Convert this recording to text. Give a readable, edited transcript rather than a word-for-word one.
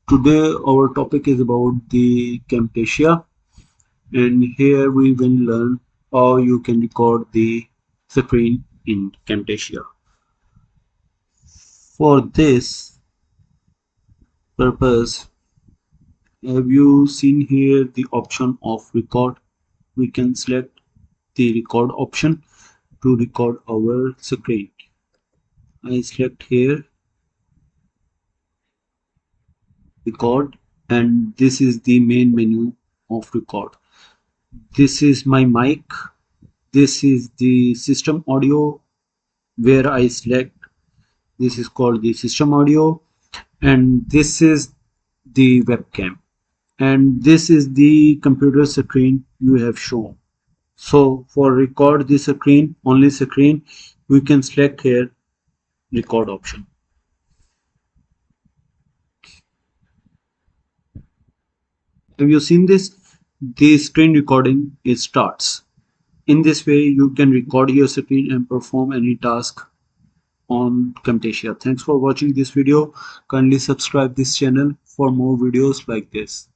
Today our topic is about the Camtasia, and here we will learn how you can record the screen in Camtasia. For this purpose, have you seen here the option of record? We can select the record option to record our screen. I select here record, and this is the main menu of record. This is my mic. This is the system audio where I select. This is called the system audio, and this is the webcam, and this is the computer screen you have shown. So for record the screen, only screen, we can select here record option. Have you seen this? The screen recording it starts. In this way you can record your screen and perform any task on Camtasia. Thanks for watching this video. Kindly subscribe this channel for more videos like this.